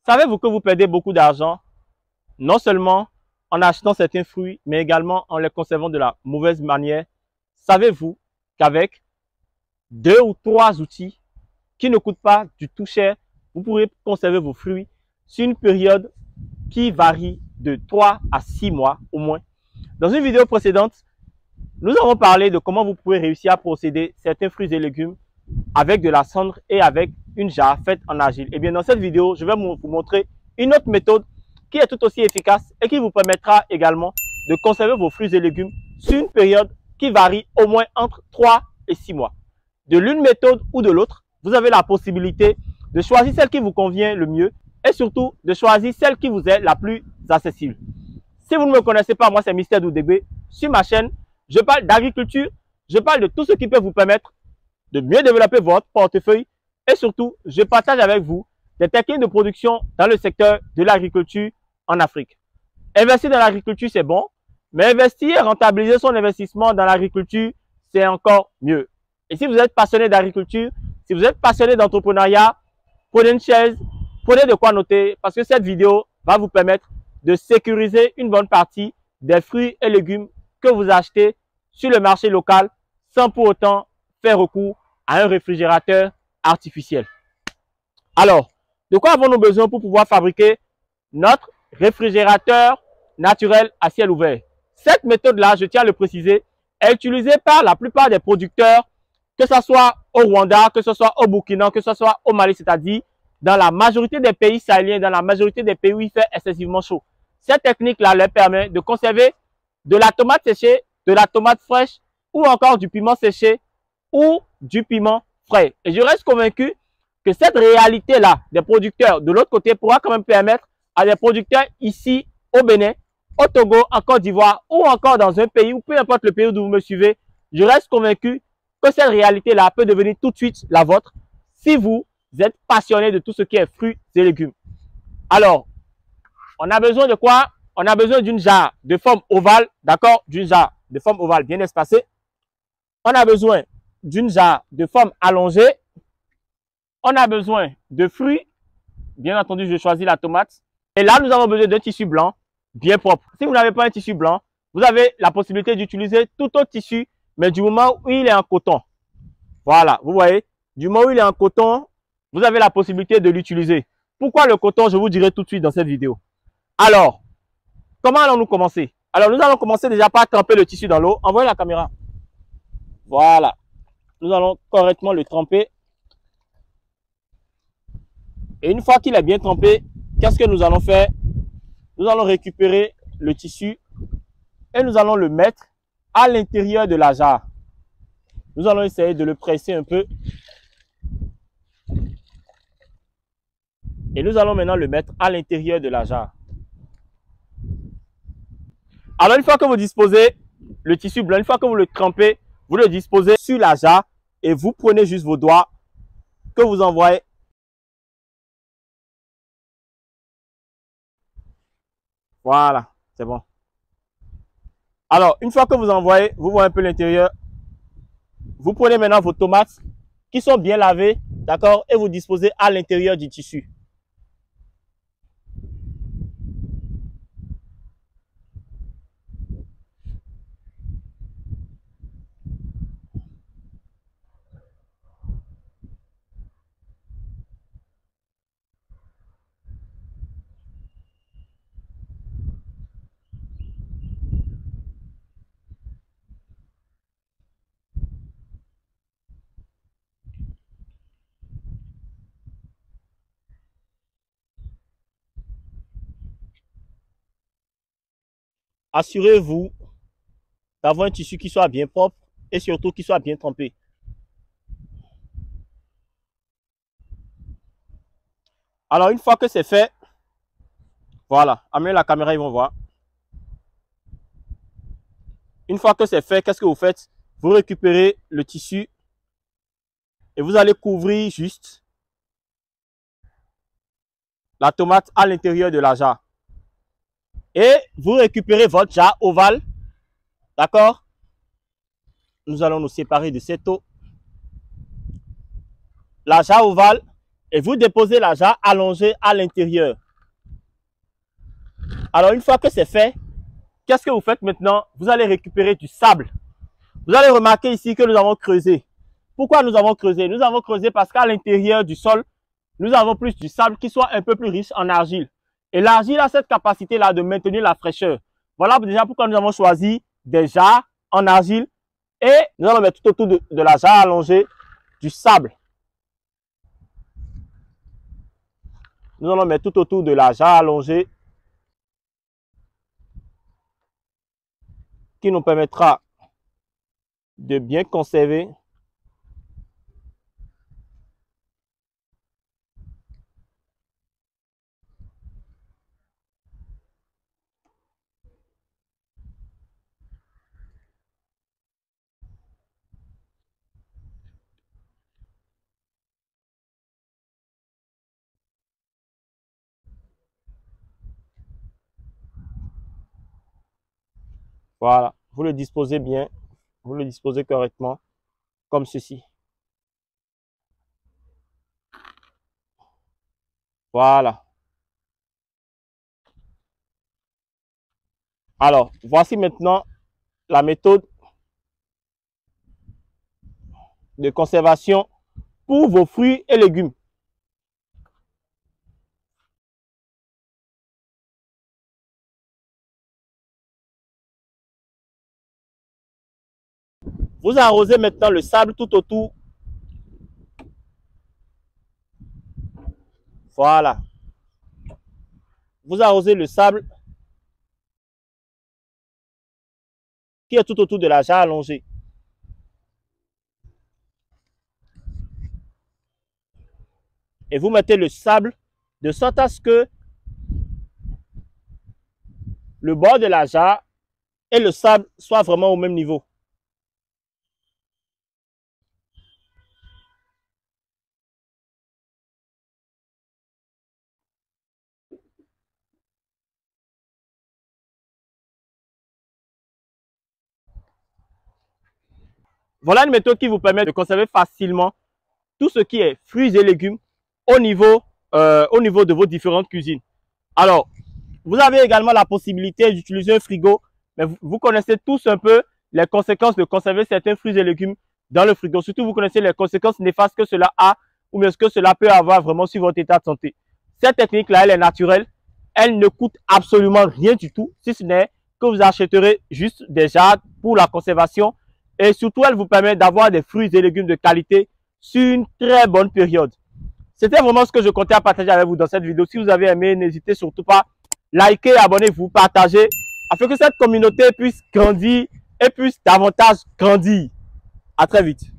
Savez-vous que vous perdez beaucoup d'argent, non seulement en achetant certains fruits, mais également en les conservant de la mauvaise manière? Savez-vous qu'avec 2 ou 3 outils qui ne coûtent pas du tout cher, vous pourrez conserver vos fruits sur une période qui varie de 3 à 6 mois au moins. Dans une vidéo précédente, nous avons parlé de comment vous pouvez réussir à procéder certains fruits et légumes avec de la cendre et avec une jarre faite en argile. Et bien dans cette vidéo, je vais vous montrer une autre méthode qui est tout aussi efficace et qui vous permettra également de conserver vos fruits et légumes sur une période qui varie au moins entre 3 et 6 mois. De l'une méthode ou de l'autre, vous avez la possibilité de choisir celle qui vous convient le mieux et surtout de choisir celle qui vous est la plus accessible. Si vous ne me connaissez pas, moi c'est Mister Doudégbé. Sur ma chaîne, je parle d'agriculture, je parle de tout ce qui peut vous permettre de mieux développer votre portefeuille et surtout, je partage avec vous des techniques de production dans le secteur de l'agriculture en Afrique. Investir dans l'agriculture, c'est bon, mais investir et rentabiliser son investissement dans l'agriculture, c'est encore mieux. Et si vous êtes passionné d'agriculture, si vous êtes passionné d'entrepreneuriat, prenez une chaise, prenez de quoi noter parce que cette vidéo va vous permettre de sécuriser une bonne partie des fruits et légumes que vous achetez sur le marché local sans pour autant faire recours à un réfrigérateur artificiel. Alors, de quoi avons-nous besoin pour pouvoir fabriquer notre réfrigérateur naturel à ciel ouvert? Cette méthode-là, je tiens à le préciser, est utilisée par la plupart des producteurs, que ce soit au Rwanda, que ce soit au Burkina, que ce soit au Mali, c'est-à-dire dans la majorité des pays sahéliens, dans la majorité des pays où il fait excessivement chaud. Cette technique-là leur permet de conserver de la tomate séchée, de la tomate fraîche ou encore du piment séché ou du piment frais. Et je reste convaincu que cette réalité-là des producteurs de l'autre côté pourra quand même permettre à des producteurs ici au Bénin, au Togo, en Côte d'Ivoire ou encore dans un pays, ou peu importe le pays où vous me suivez, je reste convaincu que cette réalité-là peut devenir tout de suite la vôtre si vous êtes passionné de tout ce qui est fruits et légumes. Alors, on a besoin de quoi? On a besoin d'une jarre de forme ovale, d'accord? D'une jarre de forme ovale bien espacée. On a besoin d'une jarre de forme allongée. On a besoin de fruits. Bien entendu, je choisis la tomate. Et là, nous avons besoin d'un tissu blanc bien propre. Si vous n'avez pas un tissu blanc, vous avez la possibilité d'utiliser tout autre tissu, mais du moment où il est en coton. Voilà, vous voyez, du moment où il est en coton, vous avez la possibilité de l'utiliser. Pourquoi le coton? Je vous dirai tout de suite dans cette vidéo. Alors, comment allons-nous commencer? Alors, nous allons commencer déjà par tremper le tissu dans l'eau. Envoyez la caméra. Voilà. Nous allons correctement le tremper. Et une fois qu'il est bien trempé, qu'est-ce que nous allons faire? Nous allons récupérer le tissu et nous allons le mettre à l'intérieur de la jarre. Nous allons essayer de le presser un peu. Et nous allons maintenant le mettre à l'intérieur de la jarre. Alors, une fois que vous disposez le tissu blanc, une fois que vous le trempez, vous le disposez sur la jarre et vous prenez juste vos doigts que vous envoyez. Voilà, c'est bon. Alors, une fois que vous envoyez, vous voyez un peu l'intérieur. Vous prenez maintenant vos tomates qui sont bien lavées, d'accord, et vous disposez à l'intérieur du tissu. Assurez-vous d'avoir un tissu qui soit bien propre et surtout qui soit bien trempé. Alors, une fois que c'est fait, voilà, amenez la caméra, ils vont voir. Une fois que c'est fait, qu'est-ce que vous faites? Vous récupérez le tissu et vous allez couvrir juste la tomate à l'intérieur de la jarre. Et vous récupérez votre jarre ovale, d'accord? Nous allons nous séparer de cette eau. La jarre ovale et vous déposez la jarre allongée à l'intérieur. Alors, une fois que c'est fait, qu'est-ce que vous faites maintenant? Vous allez récupérer du sable. Vous allez remarquer ici que nous avons creusé. Pourquoi nous avons creusé? Nous avons creusé parce qu'à l'intérieur du sol, nous avons plus du sable qui soit un peu plus riche en argile. Et l'argile a cette capacité-là de maintenir la fraîcheur. Voilà déjà pourquoi nous avons choisi des jarres en argile. Et nous allons mettre tout autour de la jarre allongée du sable. Nous allons mettre tout autour de la jarre allongée qui nous permettra de bien conserver voilà, vous le disposez bien, vous le disposez correctement, comme ceci. Voilà. Alors, voici maintenant la méthode de conservation pour vos fruits et légumes. Vous arrosez maintenant le sable tout autour. Voilà. Vous arrosez le sable qui est tout autour de la jarre allongée. Et vous mettez le sable de sorte à ce que le bord de la jarre et le sable soient vraiment au même niveau. Voilà une méthode qui vous permet de conserver facilement tout ce qui est fruits et légumes au niveau de vos différentes cuisines. Alors, vous avez également la possibilité d'utiliser un frigo, mais vous connaissez tous un peu les conséquences de conserver certains fruits et légumes dans le frigo. Surtout, vous connaissez les conséquences néfastes que cela a ou bien ce que cela peut avoir vraiment sur votre état de santé. Cette technique-là, elle est naturelle. Elle ne coûte absolument rien du tout, si ce n'est que vous achèterez juste des jarres pour la conservation. Et surtout, elle vous permet d'avoir des fruits et légumes de qualité sur une très bonne période. C'était vraiment ce que je comptais partager avec vous dans cette vidéo. Si vous avez aimé, n'hésitez surtout pas. Likez, abonnez-vous, partagez, afin que cette communauté puisse grandir et puisse davantage grandir. À très vite.